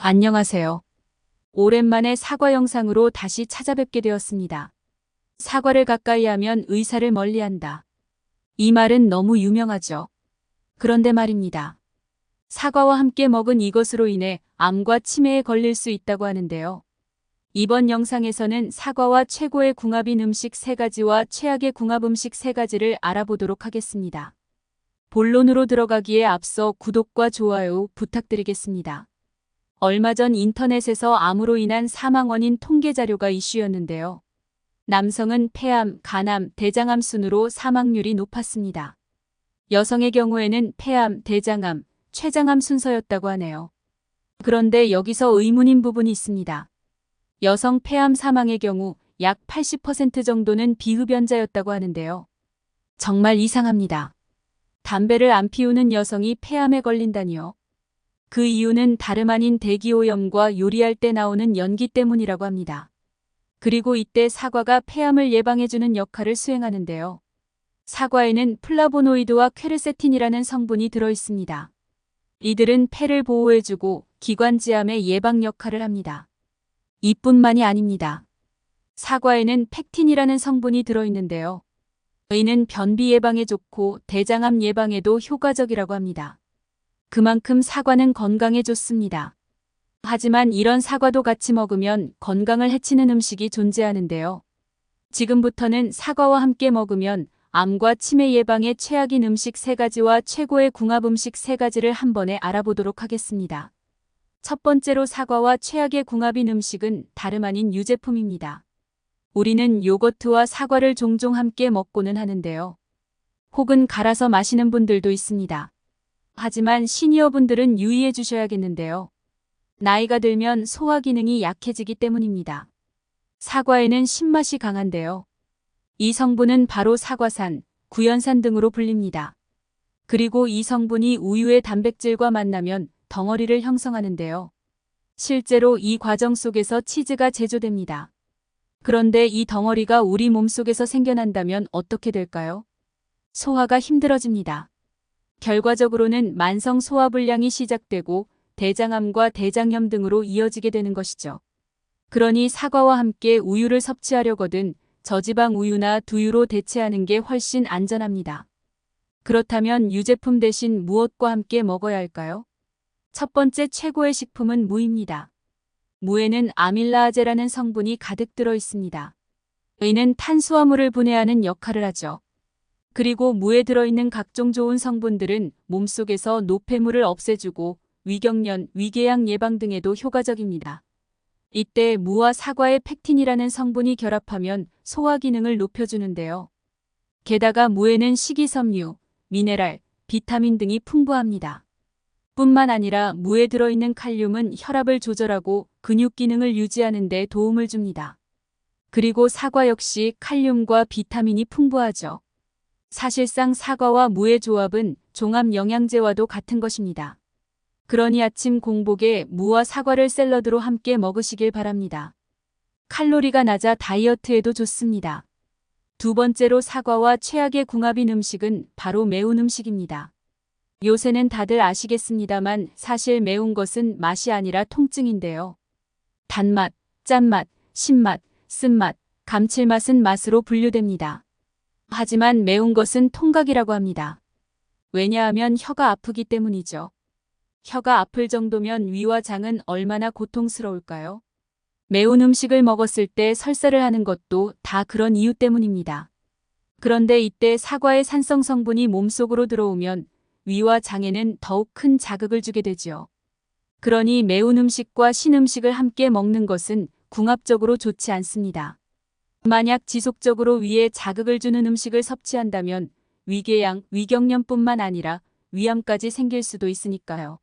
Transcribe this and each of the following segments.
안녕하세요. 오랜만에 사과 영상으로 다시 찾아뵙게 되었습니다. 사과를 가까이 하면 의사를 멀리한다. 이 말은 너무 유명하죠. 그런데 말입니다. 사과와 함께 먹은 이것으로 인해 암과 치매에 걸릴 수 있다고 하는데요. 이번 영상에서는 사과와 최고의 궁합인 음식 3가지와 최악의 궁합 음식 3가지를 알아보도록 하겠습니다. 본론으로 들어가기에 앞서 구독과 좋아요 부탁드리겠습니다. 얼마 전 인터넷에서 암으로 인한 사망 원인 통계 자료가 이슈였는데요. 남성은 폐암, 간암, 대장암 순으로 사망률이 높았습니다. 여성의 경우에는 폐암, 대장암, 췌장암 순서였다고 하네요. 그런데 여기서 의문인 부분이 있습니다. 여성 폐암 사망의 경우 약 80% 정도는 비흡연자였다고 하는데요. 정말 이상합니다. 담배를 안 피우는 여성이 폐암에 걸린다니요. 그 이유는 다름 아닌 대기오염과 요리할 때 나오는 연기 때문이라고 합니다. 그리고 이때 사과가 폐암을 예방해주는 역할을 수행하는데요. 사과에는 플라보노이드와 퀘르세틴이라는 성분이 들어있습니다. 이들은 폐를 보호해주고 기관지암의 예방 역할을 합니다. 이뿐만이 아닙니다. 사과에는 펙틴이라는 성분이 들어있는데요. 이는 변비 예방에 좋고 대장암 예방에도 효과적이라고 합니다. 그만큼 사과는 건강에 좋습니다. 하지만 이런 사과도 같이 먹으면 건강을 해치는 음식이 존재하는데요. 지금부터는 사과와 함께 먹으면 암과 치매 예방에 최악인 음식 3가지와 최고의 궁합 음식 3가지를 한 번에 알아보도록 하겠습니다. 첫 번째로 사과와 최악의 궁합인 음식은 다름 아닌 유제품입니다. 우리는 요거트와 사과를 종종 함께 먹고는 하는데요. 혹은 갈아서 마시는 분들도 있습니다. 하지만 시니어분들은 유의해 주셔야겠는데요. 나이가 들면 소화 기능이 약해지기 때문입니다. 사과에는 신맛이 강한데요. 이 성분은 바로 사과산, 구연산 등으로 불립니다. 그리고 이 성분이 우유의 단백질과 만나면 덩어리를 형성하는데요. 실제로 이 과정 속에서 치즈가 제조됩니다. 그런데 이 덩어리가 우리 몸속에서 생겨난다면 어떻게 될까요? 소화가 힘들어집니다. 결과적으로는 만성 소화불량이 시작되고 대장암과 대장염 등으로 이어지게 되는 것이죠. 그러니 사과와 함께 우유를 섭취하려거든 저지방 우유나 두유로 대체하는 게 훨씬 안전합니다. 그렇다면 유제품 대신 무엇과 함께 먹어야 할까요? 첫 번째 최고의 식품은 무입니다. 무에는 아밀라아제라는 성분이 가득 들어 있습니다. 이는 탄수화물을 분해하는 역할을 하죠. 그리고 무에 들어있는 각종 좋은 성분들은 몸속에서 노폐물을 없애주고 위경련, 위궤양 예방 등에도 효과적입니다. 이때 무와 사과의 펙틴이라는 성분이 결합하면 소화 기능을 높여주는데요. 게다가 무에는 식이섬유, 미네랄, 비타민 등이 풍부합니다. 뿐만 아니라 무에 들어있는 칼륨은 혈압을 조절하고 근육 기능을 유지하는 데 도움을 줍니다. 그리고 사과 역시 칼륨과 비타민이 풍부하죠. 사실상 사과와 무의 조합은 종합 영양제와도 같은 것입니다. 그러니 아침 공복에 무와 사과를 샐러드로 함께 먹으시길 바랍니다. 칼로리가 낮아 다이어트에도 좋습니다. 두 번째로 사과와 최악의 궁합인 음식은 바로 매운 음식입니다. 요새는 다들 아시겠습니다만 사실 매운 것은 맛이 아니라 통증인데요. 단맛, 짠맛, 신맛, 쓴맛, 감칠맛은 맛으로 분류됩니다. 하지만 매운 것은 통각이라고 합니다. 왜냐하면 혀가 아프기 때문이죠. 혀가 아플 정도면 위와 장은 얼마나 고통스러울까요? 매운 음식을 먹었을 때 설사를 하는 것도 다 그런 이유 때문입니다. 그런데 이때 사과의 산성 성분이 몸속으로 들어오면 위와 장에는 더욱 큰 자극을 주게 되지요. 그러니 매운 음식과 신 음식을 함께 먹는 것은 궁합적으로 좋지 않습니다. 만약 지속적으로 위에 자극을 주는 음식을 섭취한다면 위궤양, 위경련뿐만 아니라 위암까지 생길 수도 있으니까요.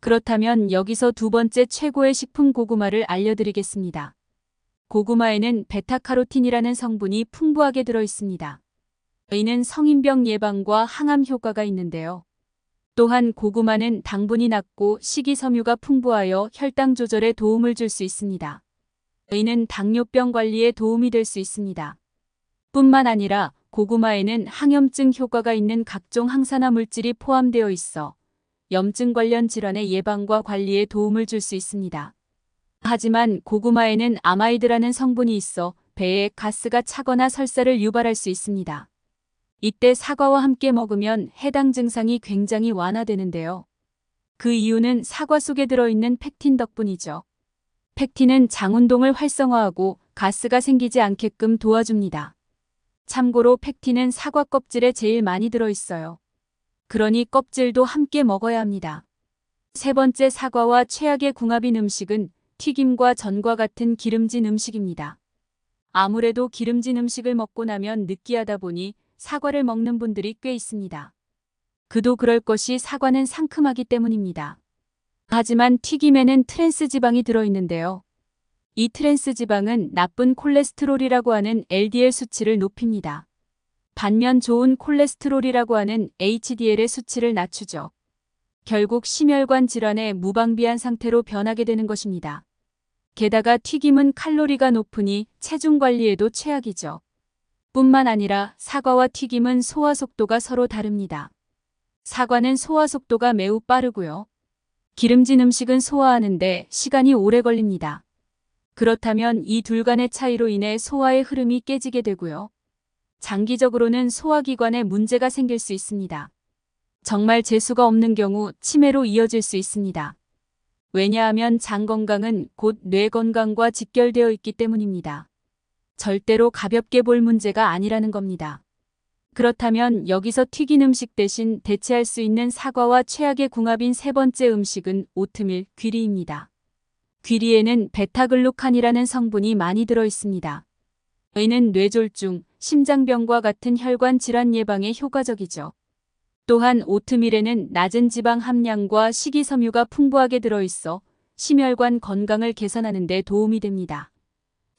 그렇다면 여기서 두 번째 최고의 식품 고구마를 알려드리겠습니다. 고구마에는 베타카로틴이라는 성분이 풍부하게 들어있습니다. 이는 성인병 예방과 항암 효과가 있는데요. 또한 고구마는 당분이 낮고 식이섬유가 풍부하여 혈당 조절에 도움을 줄 수 있습니다. 이는 당뇨병 관리에 도움이 될 수 있습니다. 뿐만 아니라 고구마에는 항염증 효과가 있는 각종 항산화 물질이 포함되어 있어 염증 관련 질환의 예방과 관리에 도움을 줄 수 있습니다. 하지만 고구마에는 아마이드라는 성분이 있어 배에 가스가 차거나 설사를 유발할 수 있습니다. 이때 사과와 함께 먹으면 해당 증상이 굉장히 완화되는데요. 그 이유는 사과 속에 들어있는 펙틴 덕분이죠. 펙틴은 장운동을 활성화하고 가스가 생기지 않게끔 도와줍니다. 참고로 펙틴은 사과 껍질에 제일 많이 들어있어요. 그러니 껍질도 함께 먹어야 합니다. 세 번째, 사과와 최악의 궁합인 음식은 튀김과 전과 같은 기름진 음식입니다. 아무래도 기름진 음식을 먹고 나면 느끼하다 보니 사과를 먹는 분들이 꽤 있습니다. 그도 그럴 것이 사과는 상큼하기 때문입니다. 하지만 튀김에는 트랜스 지방이 들어있는데요. 이 트랜스 지방은 나쁜 콜레스테롤이라고 하는 LDL 수치를 높입니다. 반면 좋은 콜레스테롤이라고 하는 HDL의 수치를 낮추죠. 결국 심혈관 질환의 무방비한 상태로 변하게 되는 것입니다. 게다가 튀김은 칼로리가 높으니 체중 관리에도 최악이죠. 뿐만 아니라 사과와 튀김은 소화 속도가 서로 다릅니다. 사과는 소화 속도가 매우 빠르고요. 기름진 음식은 소화하는데 시간이 오래 걸립니다. 그렇다면 이 둘 간의 차이로 인해 소화의 흐름이 깨지게 되고요. 장기적으로는 소화기관에 문제가 생길 수 있습니다. 정말 재수가 없는 경우 치매로 이어질 수 있습니다. 왜냐하면 장 건강은 곧 뇌 건강과 직결되어 있기 때문입니다. 절대로 가볍게 볼 문제가 아니라는 겁니다. 그렇다면 여기서 튀긴 음식 대신 대체할 수 있는 사과와 최악의 궁합인 세 번째 음식은 오트밀, 귀리입니다. 귀리에는 베타글루칸이라는 성분이 많이 들어 있습니다. 이는 뇌졸중, 심장병과 같은 혈관 질환 예방에 효과적이죠. 또한 오트밀에는 낮은 지방 함량과 식이섬유가 풍부하게 들어있어 심혈관 건강을 개선하는 데 도움이 됩니다.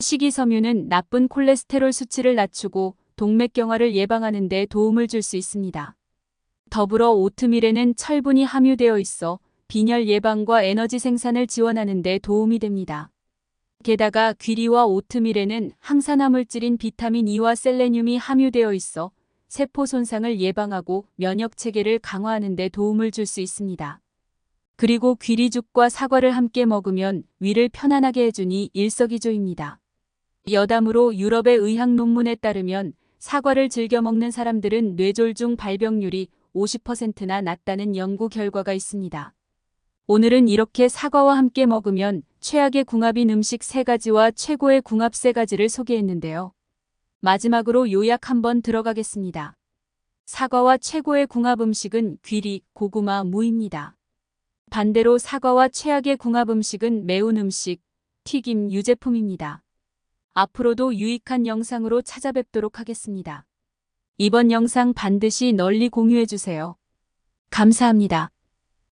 식이섬유는 나쁜 콜레스테롤 수치를 낮추고 동맥경화를 예방하는 데 도움을 줄 수 있습니다. 더불어 오트밀에는 철분이 함유되어 있어 빈혈 예방과 에너지 생산을 지원하는 데 도움이 됩니다. 게다가 귀리와 오트밀에는 항산화 물질인 비타민 E와 셀레늄이 함유되어 있어 세포 손상을 예방하고 면역 체계를 강화하는 데 도움을 줄 수 있습니다. 그리고 귀리죽과 사과를 함께 먹으면 위를 편안하게 해주니 일석이조입니다. 여담으로 유럽의 의학 논문에 따르면 사과를 즐겨 먹는 사람들은 뇌졸중 발병률이 50%나 낮다는 연구 결과가 있습니다. 오늘은 이렇게 사과와 함께 먹으면 최악의 궁합인 음식 3가지와 최고의 궁합 3가지를 소개했는데요. 마지막으로 요약 한번 들어가겠습니다. 사과와 최고의 궁합 음식은 귀리, 고구마, 무입니다. 반대로 사과와 최악의 궁합 음식은 매운 음식, 튀김, 유제품입니다. 앞으로도 유익한 영상으로 찾아뵙도록 하겠습니다. 이번 영상 반드시 널리 공유해주세요. 감사합니다.